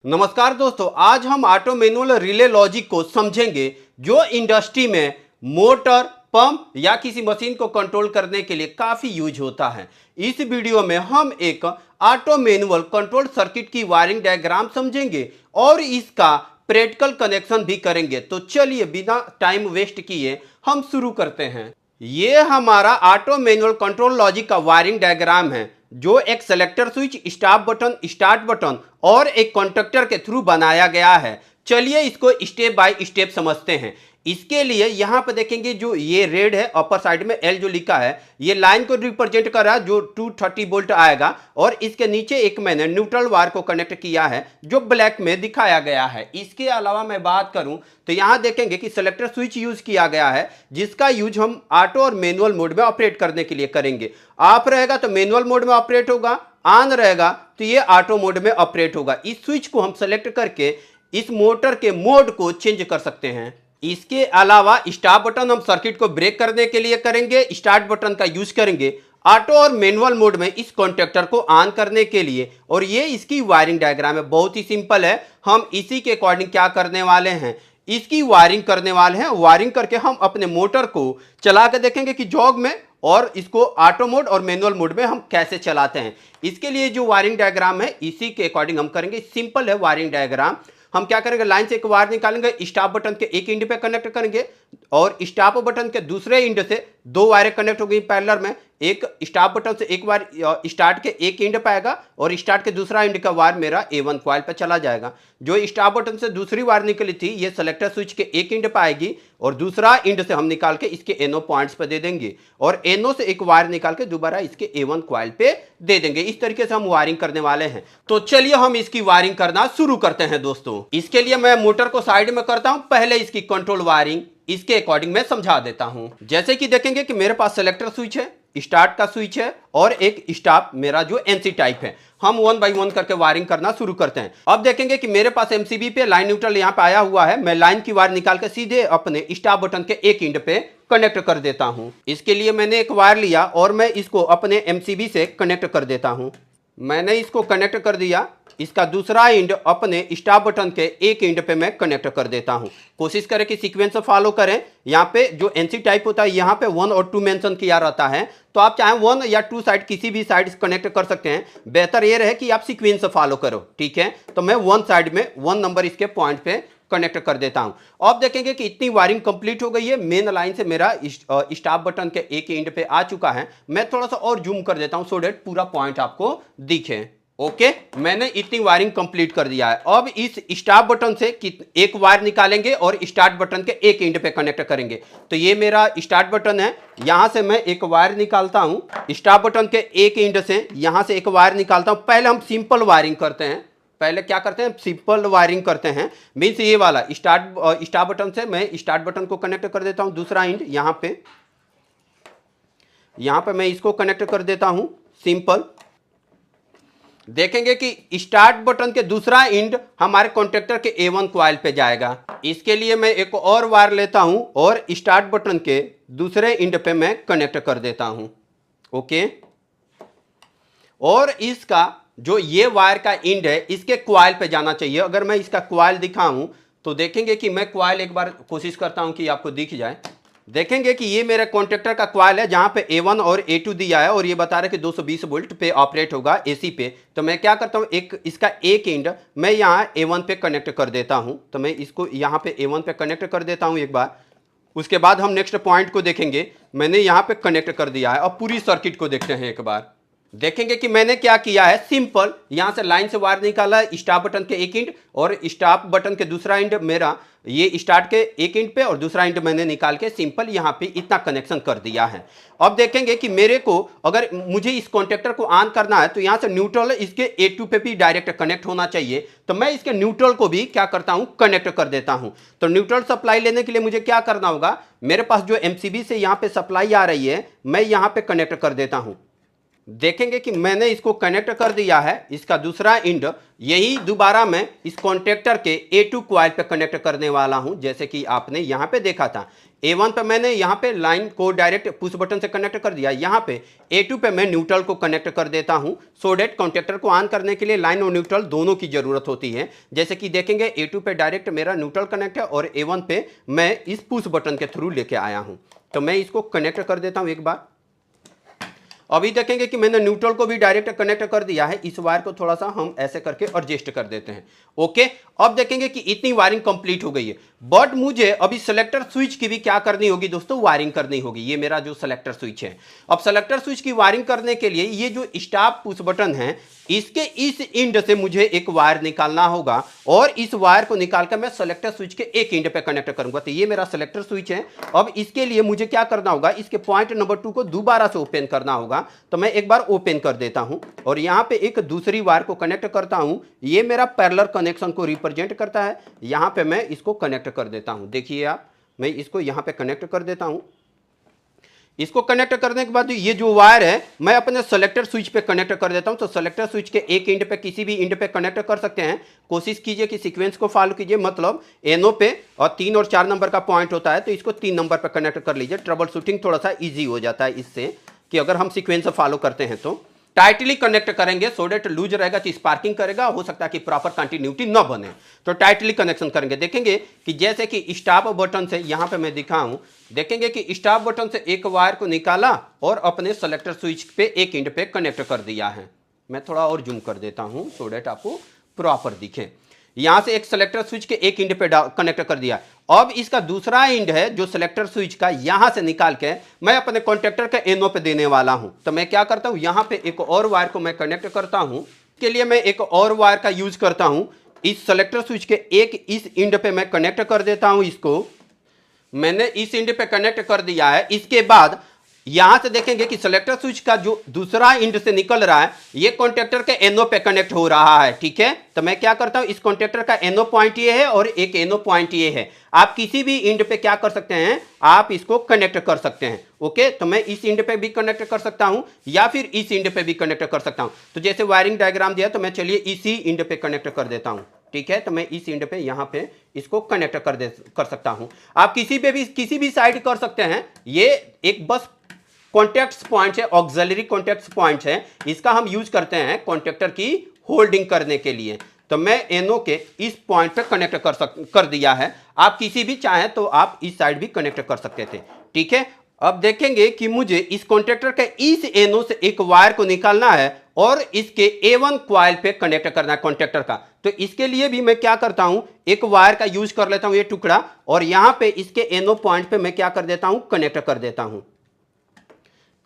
नमस्कार दोस्तों, आज हम ऑटो मैनुअल रिले लॉजिक को समझेंगे जो इंडस्ट्री में मोटर, पंप या किसी मशीन को कंट्रोल करने के लिए काफी यूज होता है। इस वीडियो में हम एक ऑटो मैनुअल कंट्रोल सर्किट की वायरिंग डायग्राम समझेंगे और इसका प्रैक्टिकल कनेक्शन भी करेंगे। तो चलिए बिना टाइम वेस्ट किए हम शुरू करते हैं। ये हमारा ऑटो मैनुअल कंट्रोल लॉजिक का वायरिंग डायग्राम है जो एक selector switch, stop button, start button और एक कॉन्टैक्टर के थ्रू बनाया गया है। चलिए इसको स्टेप बाय स्टेप समझते हैं। इसके लिए यहां पर देखेंगे जो ये रेड है, अपर साइड में एल जो लिखा है, ये लाइन को रिप्रेजेंट कर रहा है जो 230 वोल्ट आएगा। और इसके नीचे एक मैंने न्यूट्रल वायर को कनेक्ट किया है जो ब्लैक में दिखाया गया है। इसके अलावा मैं बात करूं तो यहां देखेंगे कि सेलेक्टर स्विच यूज किया गया है जिसका यूज हम ऑटो और मैनुअल मोड में ऑपरेट करने के लिए करेंगे। ऑफ रहेगा तो मैनुअल मोड में ऑपरेट होगा, ऑन रहेगा तो ये ऑटो मोड में ऑपरेट होगा। इस स्विच को हम सेलेक्ट करके इस मोटर के मोड को चेंज कर सकते हैं। इसके अलावा स्टॉप बटन हम सर्किट को ब्रेक करने के लिए करेंगे, स्टार्ट बटन का यूज करेंगे ऑटो और मैनुअल मोड में इस कॉन्टैक्टर को ऑन करने के लिए। और ये इसकी वायरिंग डायग्राम है, बहुत ही सिंपल है। हम इसी के अकॉर्डिंग क्या करने वाले हैं, इसकी वायरिंग करने वाले हैं। वायरिंग करके हम अपने मोटर को चला के देखेंगे कि जॉग में, और इसको ऑटो मोड और मैनुअल मोड में हम कैसे चलाते हैं। इसके लिए जो वायरिंग डायग्राम है इसी के अकॉर्डिंग हम करेंगे। सिंपल है वायरिंग डायग्राम। हम क्या करेंगे, लाइन से एक वायर निकालेंगे, स्टॉप बटन के एक एंड पे कनेक्ट करेंगे और स्टॉप बटन के दूसरे एंड से दो वायरें कनेक्ट हो गई पैरेलल में। एक स्टॉप बटन से एक वायर स्टार्ट के एक एंड पे आएगा और स्टार्ट के दूसरा एंड का वायर मेरा A1 कॉइल पे चला जाएगा। जो स्टॉप बटन से दूसरी वायर निकली थी ये सेलेक्टर स्विच के एक एंड पे आएगी और दूसरा एंड से हम निकाल के इसके NO पॉइंट्स पे दे देंगे और NO से एक वायर निकाल के दोबारा इसके A1 कॉइल पे दे देंगे। इस तरीके से हम वायरिंग करने वाले हैं। तो चलिए हम इसकी वायरिंग करना शुरू करते हैं दोस्तों। इसके लिए मैं मोटर को साइड में करता हूं, पहले इसकी कंट्रोल वायरिंग इसके अकॉर्डिंग मैं समझा देता हूं। जैसे कि देखेंगे कि मेरे पास सेलेक्टर स्विच है, स्टार्ट का स्विच है और एक स्टॉप मेरा जो NC टाइप है। हम 1 बाय 1 करके वायरिंग करना शुरू करते हैं। अब देखेंगे कि मेरे पास MCB पे लाइन न्यूट्रल यहाँ पे आया हुआ है। मैं लाइन की वायर निकाल के सीधे अपने स्टॉप बटन के एक एंड पे कनेक्ट कर देता हूं। इसके लिए मैंने एक वायर लिया और मैं इसको अपने MCB से कनेक्ट कर देता हूं। मैंने इसको कनेक्ट कर दिया। इसका दूसरा एंड अपने स्टॉप बटन के एक एंड पे मैं कनेक्ट कर देता हूं। कोशिश करें कि सीक्वेंस फॉलो करें। यहाँ पे जो NC टाइप होता है यहाँ पे 1 और 2 मेंशन किया रहता है, तो आप चाहे 1 या 2 साइड किसी भी साइड कनेक्ट कर सकते हैं। बेहतर ये रहे कि आप सीक्वेंस फॉलो करो, ठीक है। तो मैं 1 साइड में 1 नंबर इसके पॉइंट पे कनेक्ट कर देता हूं। अब देखेंगे कि इतनी वायरिंग कंप्लीट हो गई है। मेन लाइन से मेरा स्टॉप बटन के एक एंड पे आ चुका है। मैं थोड़ा सा और जूम कर देता हूं सो दैट पूरा पॉइंट आपको दिखे। ओके, मैंने इतनी वायरिंग कंप्लीट कर दिया है। अब इस स्टॉप बटन से एक वायर निकालेंगे और स्टार्ट बटन के एक एंड पे कनेक्ट करेंगे। तो ये मेरा स्टार्ट बटन है, यहां से मैं एक वायर निकालता हूं। स्टॉप बटन के एक एंड से यहां से एक वायर निकालता हूं। पहले हम सिंपल वायरिंग करते हैं। पहले क्या करते हैं, सिंपल वायरिंग करते हैं। मीन्स ये वाला स्टार्ट बटन से मैं स्टार्ट बटन को कनेक्ट कर देता हूं। दूसरा एंड यहां पे मैं इसको कनेक्ट कर देता हूं सिंपल। देखेंगे कि स्टार्ट बटन के दूसरा एंड हमारे कॉन्टैक्टर के A1 कॉइल पे जाएगा। इसके लिए मैं एक और वायर लेता हूं और स्टार्ट बटन के दूसरे एंड पे मैं कनेक्ट कर देता हूं। ओके, और इसका जो ये वायर का एंड है इसके कॉइल पे जाना चाहिए। अगर मैं इसका कॉइल दिखाऊं तो देखेंगे कि मैं कॉइल एक बार कोशिश करता हूं कि आपको दिख जाए। देखेंगे कि ये मेरे कॉन्टैक्टर का कॉइल है जहां पे A1 और A2 दिया है और ये बता रहा है कि 220 वोल्ट पे ऑपरेट होगा AC पे। तो मैं क्या करता हूं, इसका एक एंड मैं यहाँ A1 पे कनेक्ट कर देता हूं। तो मैं इसको यहाँ पे A1 पे कनेक्ट कर देता हूं एक बार। उसके बाद हम नेक्स्ट पॉइंट को देखेंगे। मैंने यहाँ पे कनेक्ट कर दिया है। अब पूरी सर्किट को देखते हैं एक बार। देखेंगे कि मैंने क्या किया है, सिंपल यहां से लाइन से वायर निकाला है, स्टॉप बटन के एक एंड और स्टॉप बटन के दूसरा एंड मेरा ये स्टार्ट के एक एंड पे और दूसरा एंड मैंने निकाल के सिंपल यहां पे इतना कनेक्शन कर दिया है। अब देखेंगे कि मेरे को अगर मुझे इस कॉन्टैक्टर को ऑन करना है तो यहां से न्यूट्रल इसके A2 पे भी डायरेक्ट कनेक्ट होना चाहिए। तो मैं इसके न्यूट्रल को भी क्या करता हूं, कनेक्ट कर देता हूं। तो न्यूट्रल सप्लाई लेने के लिए मुझे क्या करना होगा, मेरे पास जो MCB से यहाँ पे सप्लाई आ रही है मैं यहाँ पे कनेक्ट कर देता हूं। देखेंगे कि मैंने इसको कनेक्ट कर दिया है। इसका दूसरा एंड यही दोबारा मैं इस कॉन्टैक्टर के A2 कॉइल पे कनेक्ट करने वाला हूं। जैसे कि आपने यहां पे देखा था A1 पे मैंने यहाँ पे लाइन को डायरेक्ट पुश बटन से कनेक्ट कर दिया। यहाँ पे A2 पे मैं न्यूट्रल को कनेक्ट कर देता हूँ। सो डेट कॉन्टेक्टर को ऑन करने के लिए लाइन और न्यूट्रल दोनों की जरूरत होती है। जैसे कि देखेंगे A2 पे डायरेक्ट मेरा न्यूट्रल कनेक्ट है और A1 पे मैं इस पुश बटन के थ्रू लेके आया हूँ। तो मैं इसको कनेक्ट कर देता हूँ एक बार। अभी देखेंगे कि मैंने न्यूट्रल को भी डायरेक्ट कनेक्ट कर दिया है। इस वायर को थोड़ा सा हम ऐसे करके एडजस्ट कर देते हैं। ओके, अब देखेंगे कि इतनी वायरिंग कंप्लीट हो गई है, बट मुझे अभी सेलेक्टर स्विच की भी क्या करनी होगी दोस्तों, वायरिंग करनी होगी। ये मेरा जो सेलेक्टर स्विच है, अब सेलेक्टर स्विच की वायरिंग करने के लिए ये जो स्टॉप पुश बटन है, इसके इस एंड से मुझे एक वायर निकालना होगा और इस वायर को निकाल कर मैं सेलेक्टर स्विच के एक एंड पे कनेक्ट करूंगा। तो ये मेरा सेलेक्टर स्विच है। अब इसके लिए मुझे क्या करना होगा, इसके पॉइंट नंबर 2 को दोबारा से ओपन करना होगा। तो मैं एक बार ओपन कर देता हूं और यहां पे एक दूसरी वायर को कनेक्ट करता हूं। ये मेरा पैरेलल कनेक्शन को रिप्रेजेंट करता है। यहां पे मैं इसको कनेक्ट कर देता हूं। देखिए आप, मैं इसको यहां पे कनेक्ट कर देता हूं। इसको कनेक्ट करने के बाद ये जो वायर है मैं अपने सेलेक्टर स्विच पे कनेक्ट कर देता हूं। तो सेलेक्टर स्विच के एक एंड पे किसी भी एंड पे कनेक्ट कर सकते हैं। कोशिश कीजिए कि सीक्वेंस को फॉलो कीजिए, मतलब एनओ पे और 3 और 4 नंबर का पॉइंट होता है तो इसको 3 नंबर पे कनेक्ट कर लीजिए। ट्रबल शूटिंग थोड़ा सा ईजी हो जाता है इससे, कि अगर हम सीक्वेंस फॉलो करते हैं तो टाइटली कनेक्ट करेंगे। सो डेट लूज रहेगा तो स्पार्किंग करेगा, हो सकता है कि प्रॉपर कंटिन्यूटी न बने, तो टाइटली कनेक्शन करेंगे। देखेंगे कि जैसे कि स्टॉप बटन से यहां पे मैं दिखाऊं, देखेंगे कि स्टॉप बटन से एक वायर को निकाला और अपने सेलेक्टर स्विच पे एक एंड पे कनेक्ट कर दिया है। मैं थोड़ा और जूम कर देता हूं सो डेट आपको प्रॉपर दिखे। यहां से एक सेलेक्टर स्विच के एक एंड पे कनेक्ट कर दिया। अब इसका दूसरा एंड है जो सेलेक्टर स्विच का, यहां से निकाल के मैं अपने कॉन्टेक्टर के एनओ पे देने वाला हूं। तो मैं क्या करता हूं, यहां पे एक और वायर को मैं कनेक्ट करता हूं। इसके लिए मैं एक और वायर का यूज करता हूं। इस सेलेक्टर स्विच के एक इस एंड पे मैं कनेक्ट कर देता हूं। इसको मैंने इस एंड पे कनेक्ट कर दिया है। इसके बाद यहां से देखेंगे कि सेलेक्टर स्विच का जो दूसरा एंड से निकल रहा है ये कॉन्टेक्टर के एनओ पे कनेक्ट हो रहा है। ठीक है, तो मैं क्या करता हूं, इस कॉन्टेक्टर का एनओ पॉइंट ये है और एक एनओ पॉइंट ये है। आप किसी भी एंड पे क्या कर सकते हैं, आप इसको कनेक्ट कर सकते हैं। ओके, तो मैं इस एंड पे भी कनेक्ट कर सकता हूं या फिर इस एंड पे भी कनेक्ट कर सकता हूं। तो जैसे वायरिंग डायग्राम दिया तो मैं चलिए इसी एंड पे कनेक्ट कर देता हूं। ठीक है, तो मैं इस एंड पे यहां पे इसको कनेक्ट कर सकता हूं। आप किसी भी साइड कर सकते हैं। ये एक बस कॉन्टेक्ट्स पॉइंट है, ऑक्सिलरी कॉन्टेक्ट्स पॉइंट है। इसका हम यूज करते हैं कॉन्टेक्टर की होल्डिंग करने के लिए। तो मैं एनओ के इस पॉइंट पे कनेक्ट कर दिया है। आप किसी भी चाहें तो आप इस साइड भी कनेक्ट कर सकते थे। ठीक है, अब देखेंगे कि मुझे इस कॉन्टेक्टर के इस एनओ से एक वायर को निकालना है और इसके A1 कॉइल पे कनेक्ट करना है कॉन्टेक्टर का। तो इसके लिए भी मैं क्या करता हूं, एक वायर का यूज कर लेता हूं, ये टुकड़ा, और यहां पे इसके एनओ पॉइंट पे मैं क्या कर देता हूं, कनेक्ट कर देता हूं।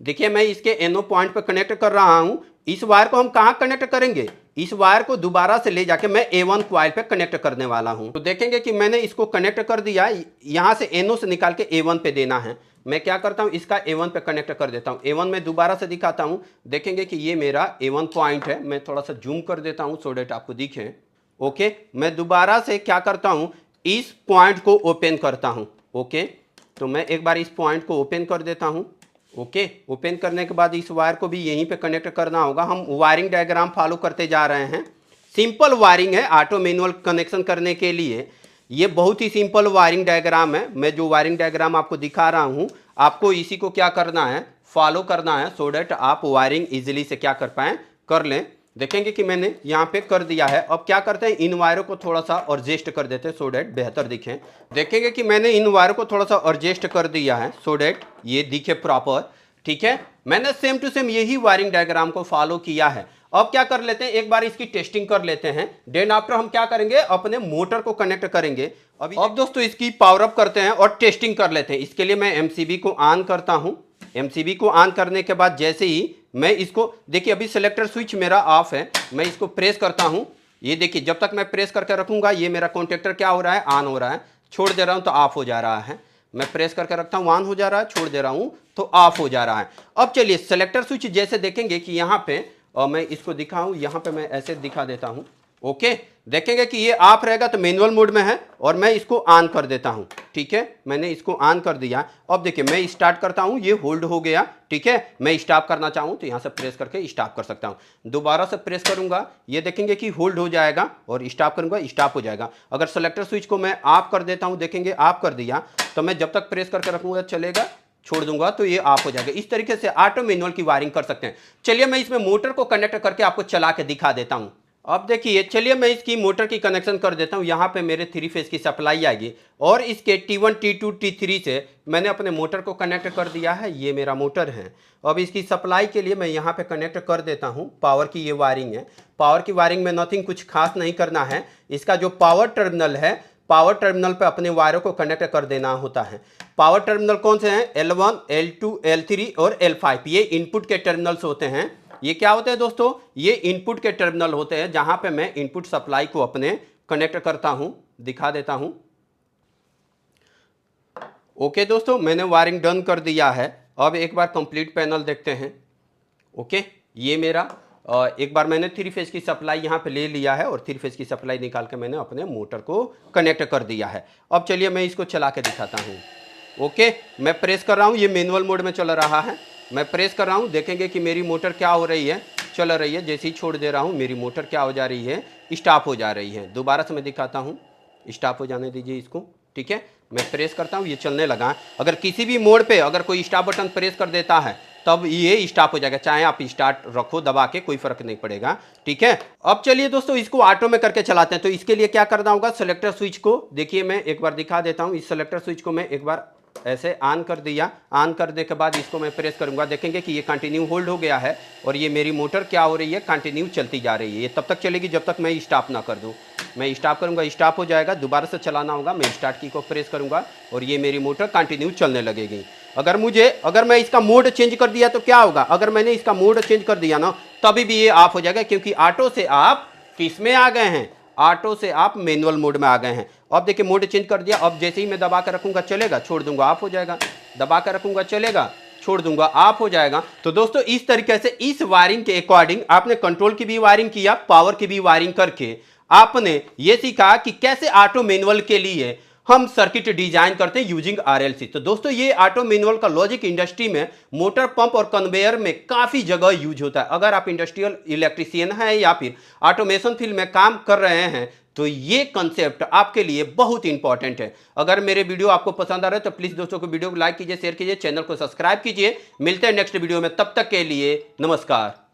देखिए मैं इसके एनओ पॉइंट पर कनेक्ट कर रहा हूं। इस वायर को हम कहां कनेक्ट करेंगे, इस वायर को दोबारा से ले जाके मैं A1 कॉइल पे कनेक्ट करने वाला हूं। तो देखेंगे कि मैंने इसको कनेक्ट कर दिया। यहां से एनओ से निकाल के A1 पे देना है। मैं क्या करता हूं, इसका A1 पे कनेक्ट कर देता हूं। A1 में दोबारा से दिखाता हूं। देखेंगे कि ये मेरा A1 पॉइंट है। मैं थोड़ा सा जूम कर देता हूं सो डेट आपको दिखे। ओके, मैं दोबारा से क्या करता हूं, इस पॉइंट को ओपन करता हूं। ओके, तो मैं एक बार इस पॉइंट को ओपन कर देता हूं। ओके, ओपन करने के बाद इस वायर को भी यहीं पे कनेक्ट करना होगा। हम वायरिंग डायग्राम फॉलो करते जा रहे हैं। सिंपल वायरिंग है ऑटो मैनुअल कनेक्शन करने के लिए। ये बहुत ही सिंपल वायरिंग डायग्राम है। मैं जो वायरिंग डायग्राम आपको दिखा रहा हूँ, आपको इसी को क्या करना है, फॉलो करना है, सो डेट आप वायरिंग इजीली से क्या कर पाएँ, कर लें। देखेंगे कि मैंने यहाँ पे कर दिया है। अब क्या करते हैं, इन वायरों को थोड़ा सा एडजस्ट कर देते हैं सो डेट बेहतर दिखे। देखेंगे कि मैंने इन वायरों को थोड़ा सा एडजस्ट कर दिया है सो डेट ये दिखे प्रॉपर। ठीक है, मैंने सेम टू सेम यही वायरिंग डायग्राम को फॉलो किया है। अब क्या कर लेते हैं, एक बार इसकी टेस्टिंग कर लेते हैं। देन आफ्टर हम क्या करेंगे, अपने मोटर को कनेक्ट करेंगे। अब दोस्तों इसकी पावर अप करते हैं और टेस्टिंग कर लेते हैं। इसके लिए मैं एमसीबी को ऑन करता हूं। एमसीबी को ऑन करने के बाद जैसे ही मैं इसको, देखिए अभी सेलेक्टर स्विच मेरा ऑफ है, मैं इसको प्रेस करता हूं। ये देखिए जब तक मैं प्रेस करके रखूंगा ये मेरा कॉन्टेक्टर क्या हो रहा है, ऑन हो रहा है। छोड़ दे रहा हूं तो ऑफ हो जा रहा है। मैं प्रेस करके रखता हूं, ऑन हो जा रहा है, छोड़ दे रहा हूं तो ऑफ हो जा रहा है। अब चलिए सेलेक्टर स्विच जैसे देखेंगे कि यहाँ पे, और मैं इसको दिखाऊं, यहाँ पे मैं ऐसे दिखा देता हूँ। ओके, देखेंगे कि ये ऑफ रहेगा तो मैनुअल मोड में है और मैं इसको ऑन कर देता हूं। ठीक है, मैंने इसको ऑन कर दिया। अब देखिए मैं स्टार्ट करता हूं, ये होल्ड हो गया। ठीक है, मैं स्टॉप करना चाहूं तो यहां से प्रेस करके स्टॉप कर सकता हूं। दोबारा से प्रेस करूंगा, ये देखेंगे कि होल्ड हो जाएगा और स्टॉप करूंगा, स्टॉप हो जाएगा। अगर सेलेक्टर स्विच को मैं ऑफ कर देता हूं, देखेंगे ऑफ कर दिया, तो मैं जब तक प्रेस करके रखूंगा चलेगा, छोड़ दूंगा तो ये ऑफ हो जाएगा। इस तरीके से ऑटो मैनुअल की वायरिंग कर सकते हैं। चलिए मैं इसमें मोटर को कनेक्ट करके आपको चला के दिखा देता हूं। अब देखिए, चलिए मैं इसकी मोटर की कनेक्शन कर देता हूं। यहां पे मेरे 3 फेज की सप्लाई आएगी और इसके T1 T2 T3 से मैंने अपने मोटर को कनेक्ट कर दिया है। ये मेरा मोटर है। अब इसकी सप्लाई के लिए मैं यहां पे कनेक्ट कर देता हूं। पावर की ये वायरिंग है। पावर की वायरिंग में नथिंग कुछ खास नहीं करना है। इसका जो पावर टर्मिनल है, पावर टर्मिनल पे अपने वायरों को कनेक्ट कर देना होता है। पावर टर्मिनल कौन से हैं? L1, L2, L3 और L5। ये इनपुट के टर्मिनल्स होते हैं। ये क्या होते हैं दोस्तों? ये इनपुट के टर्मिनल होते हैं जहां पे मैं इनपुट सप्लाई को अपने कनेक्ट करता हूं। दिखा देता हूं। ओके दोस्तों, मैंने वायरिंग डन कर दिया है। अब एक बार कंप्लीट पैनल देखते हैं। ओके, ये मेरा एक बार मैंने 3 फेज की सप्लाई यहाँ पे ले लिया है और 3 फेज की सप्लाई निकाल के मैंने अपने मोटर को कनेक्ट कर दिया है। अब चलिए मैं इसको चला के दिखाता हूँ। ओके, मैं प्रेस कर रहा हूँ, ये मैनुअल मोड में चल रहा है। मैं प्रेस कर रहा हूँ, देखेंगे कि मेरी मोटर क्या हो रही है, चल रही है। जैसे ही छोड़ दे रहा हूँ मेरी मोटर क्या हो जा रही है, स्टॉप हो जा रही है। दोबारा से मैं दिखाता हूँ, स्टॉप हो जाने दीजिए इसको। ठीक है, मैं प्रेस करता हूँ, ये चलने लगा। अगर किसी भी मोड पे अगर कोई स्टॉप बटन प्रेस कर देता है तब ये स्टॉप हो जाएगा, चाहे आप स्टार्ट रखो दबा के, कोई फर्क नहीं पड़ेगा। ठीक है, अब चलिए दोस्तों इसको ऑटो में करके चलाते हैं। तो इसके लिए क्या करना होगा, सेलेक्टर स्विच को देखिए मैं एक बार दिखा देता हूँ। इस सेलेक्टर स्विच को मैं एक बार ऐसे ऑन कर दिया। ऑन कर दे के बाद इसको मैं प्रेस करूंगा, देखेंगे कि ये कंटिन्यू होल्ड हो गया है और ये मेरी मोटर क्या हो रही है, कंटिन्यू चलती जा रही है। ये तब तक चलेगी जब तक मैं स्टॉप ना कर दूं। मैं स्टॉप करूंगा, स्टॉप हो जाएगा। दोबारा से चलाना होगा, मैं स्टार्ट की को प्रेस करूंगा और ये मेरी मोटर कंटिन्यू चलने लगेगी। अगर मैं इसका मोड चेंज कर दिया तो क्या होगा, अगर मैंने इसका मोड चेंज कर दिया ना तभी भी ये ऑफ हो जाएगा, क्योंकि ऑटो से आप किस में आ गए हैं, ऑटो से आप मैनुअल मोड में आ गए हैं। अब देखिए मोड चेंज कर दिया। अब जैसे ही मैं दबा कर रखूंगा चलेगा, छोड़ दूंगा ऑफ हो जाएगा। दबा कर रखूंगा चलेगा, छोड़ दूंगा ऑफ हो जाएगा। तो दोस्तों इस तरीके से इस वायरिंग के अकॉर्डिंग आपने कंट्रोल की भी वायरिंग किया, पावर की भी वायरिंग करके आपने ये सीखा कि कैसे ऑटो मैनुअल के लिए हम सर्किट डिजाइन करते हैं यूजिंग RLC। तो दोस्तों ये ऑटो मैनुअल का लॉजिक इंडस्ट्री में मोटर, पंप और कन्वेयर में काफी जगह यूज होता है। अगर आप इंडस्ट्रियल इलेक्ट्रिशियन हैं या फिर ऑटोमेशन फील्ड में काम कर रहे हैं तो ये कंसेप्ट आपके लिए बहुत इंपॉर्टेंट है। अगर मेरे वीडियो आपको पसंद आ रहा है तो प्लीज दोस्तों को वीडियो को लाइक कीजिए, शेयर कीजिए, चैनल को सब्सक्राइब कीजिए। मिलते हैं नेक्स्ट वीडियो में, तब तक के लिए नमस्कार।